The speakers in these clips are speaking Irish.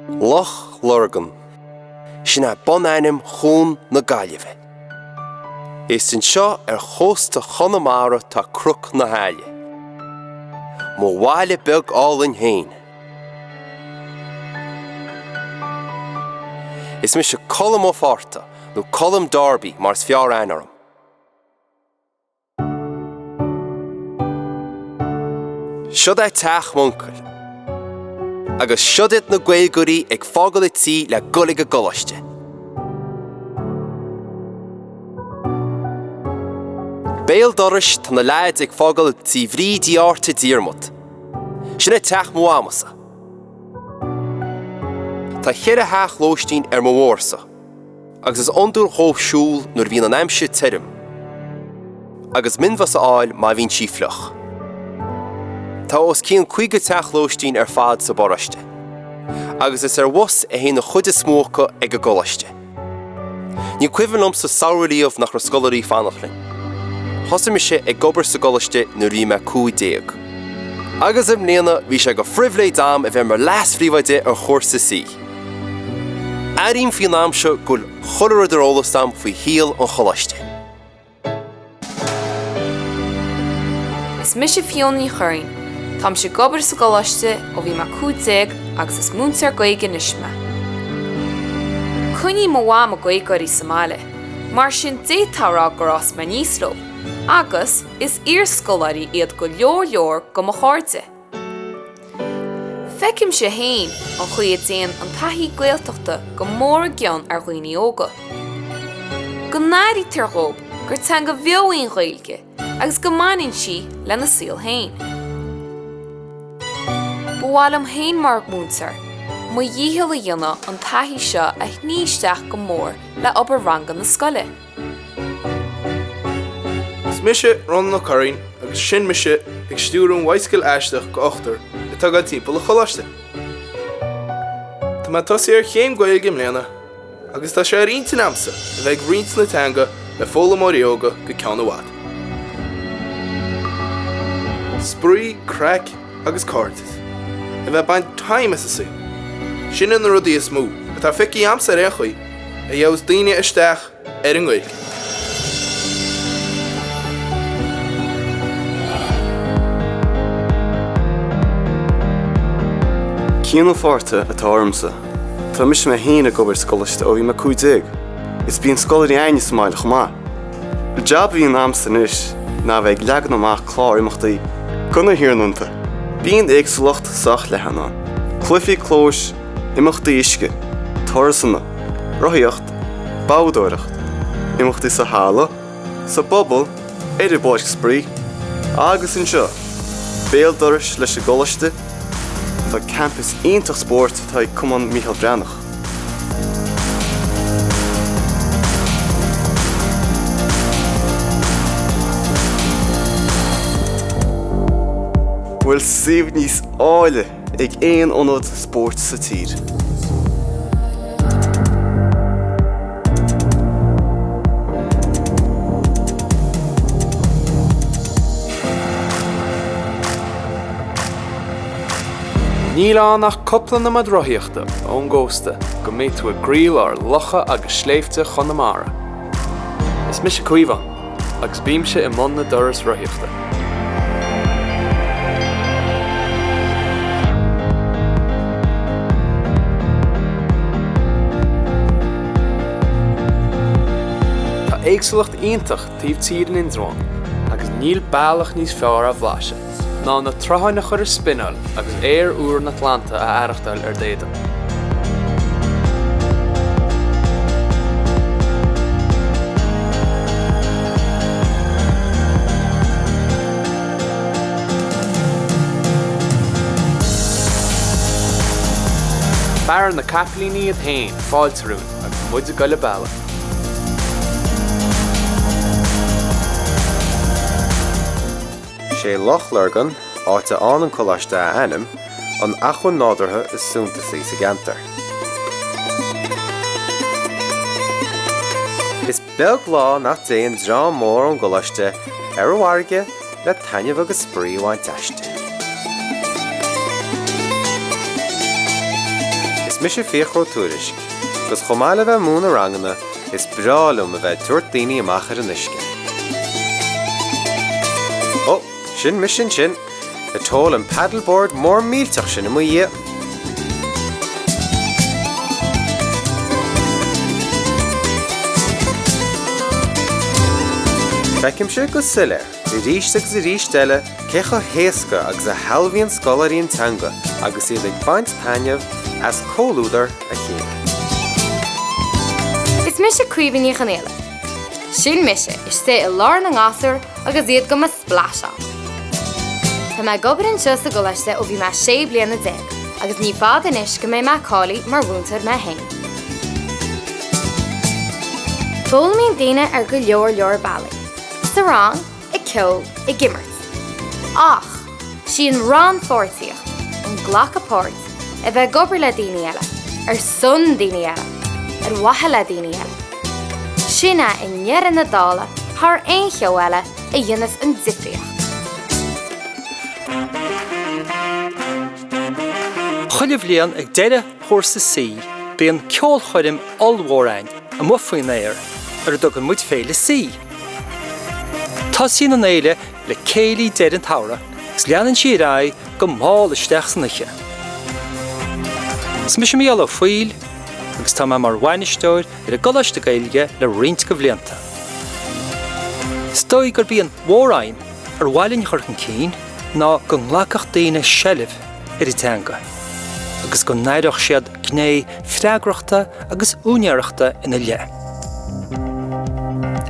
Loch Lurgan. Sinna bon anim chun na Gaeilge. Is in seo chosta Chonamara tá cruk na haile. Mo bhaile beg all in hain. Is mis se colm ó farta, no colm Darby mars fiar anarum. Siod teach munkel. Agus siodit na Gaeilgeoirí ag fágal i tí le gullig a gulaiste. Béal doris tá na laid ag fágal i tí bhrí diarta diarmut. Sinna teach muamasa. Tá chéir a haach lóistín mórsa, agus is ondúr chóh siúl nuair bhín an aimse tirim. Agus minmhas a áil má bhín síflach. Tá os cían cuige teach lóistín fad sa boraiste. Agus is was a hé na chuide smócha ag a golaiste. Ní cuihannom sa saoiríomh nach scoirí fannachlin. Thosa mi sé ag gobar sa golaiste nuair bhí me 15. Agus mléana bhí sé go fribhlé dám a bheith mar leas phríomhaide chóirsa sí. Airím fion amse gúil cholar ar ólastam faoi híal an cholaiste. Is mis sé fionnaí chuirín. Tám sé gobar sa golaiste ó bhí mar 15 agus is múntar Gaeilge nisme. Cuní mo bhá a Gaeilgeoirí Somáile, mar sin détárá gorás me níos ló, agus is iarscoláirí iad go leor go mo cháirte. Feicim sé hain an chuiad déan an taithí Gaeltachta go mór gceann ar dhaoine óga. Go náirí tirghóib gur tean go bheoíon Gaeilge agus go mainin si le na síl hain. Bhálam hain mar múntar, mu dhíhil a dhéanna an taithí seo a níisteach go mór le obair rangan na scoile. Is mise ron na choirín agus sin mise ag stúrún waiscail aisteach go ochtar i tagad timpeall a cholaiste. Tá má tosaí ar chéim Gaeilge mléana agus tá sé ar iontain amsa a bheith riint na teanga le fóla móríoga go ceann bhád. Sprí, crack agus cartas. A bheith baint taim is a sí. Sin na rudí is mú, a tá ficí amsa ar chuí a dheos daoine isteach ar an Gaeilge. Cían fáirte atá ormsa. Tá mis me héana gobar scoiliste ó bhí me 15. Is bíon scoirí aine Somáile chumá. Le jab bhíon amsa níos ná bheith leagan amach chlár imachtaí gona hiarnúnta. Bíon éagsúlacht sach lehanán. Clufií clós, imachtaí isce, torsanna, rothaíocht, báudóireacht, imachtaí sa hála, sa bobal, éidir báis sprí, agus in seo, béal doris leis a golaiste, tá campus ionintach sport tá ag cumann Michael Brannach. Bhfuil siomh níos áile ag éon ionad sport sa tír. Níl an nach coppla na mad rothaíochta ón ggósta go méid tú a gríal ar locha agus sléifte Chonamara. Is mis sé cuimhan, agus bím sé I mbun na doras rothaíochta. Tá éagsúlacht ionintach taobh tír in Indráin, agus níl bailach níos fearr a bhlaise. ná na tráthaine chuir spinneáil agus úr na Atlanta a aireachtáil ar déidean. Fear na capelíní a tain fáiltarún agus muid a goile baile. sé Loch Lurgan áta an cholaiste a anam an achún nádartha is súnta sí sa gantar. Is beag lá nach déon drá mór an golaiste ar a bharge le tainneamh agus sprí bhaint eiste. Is is mis sé féchró túrisc, gus chomáile bheith múna rangana is brálum a bheith tuairt daoine amach ar an uisce. Ó, sin mis sin, atól an paddleboard mór mílteach sin am dhé. Feiceim sé go suile, i ríist agus i ríist eile, cecha héasca agus a healbhíonn scolaíonn teanga agus iad ag baint tainneamh as cóúdar a chéad. Is mis sé cuimhíní chanéile. Sin mise is sé i lár na ngáasar agus iad go mas splasha. Tá me gobair seo sa golaiste ó bhí me 6 bliana déag, agus ní fád inis go mé me cálaí mar bhúntar me hain. Fóil mín daine ar go leor bailí. Sa rang, I ceol, I gimmert. Ach, sí an rán fórtaíocht, an ghlach apát, a bheith gobair le daoine eile, ar son daoine eile, ar wathe le daoine eile. Sinna I ngearran na dála, thar aon cheo eile a dhéanas an difriocht. Chuileh líon ag deire chóir sa sí, bí an ceol chuidim allmhóráin a mufaoin éir ar a dog an muid féile sí. Tá sin an éile le céilí deir an tara, gus leanan si rá go máil isteach san iche. Is mis sem íal ó Faoi, agus tá me mar bhainisteoir ar a golaiste Gaeilge le riint go bhlianta. Stoi gur bí an mhóráin ar bhailinn churchan cín ná go nglacach daoine sellibh ar I teanga, agus go naireach siad gné freagraachta agus únearachta ina le.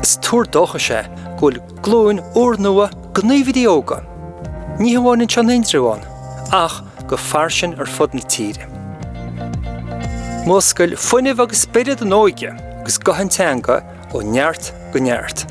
Is túr dócha sé gúil glúin úr nua go naomhidí óga. Ní hamháin se naintriúáin, ach go farsin ar fud na tíre. Móscail fuineh agus speiread an óige agus gohan teanga ó neart go neart.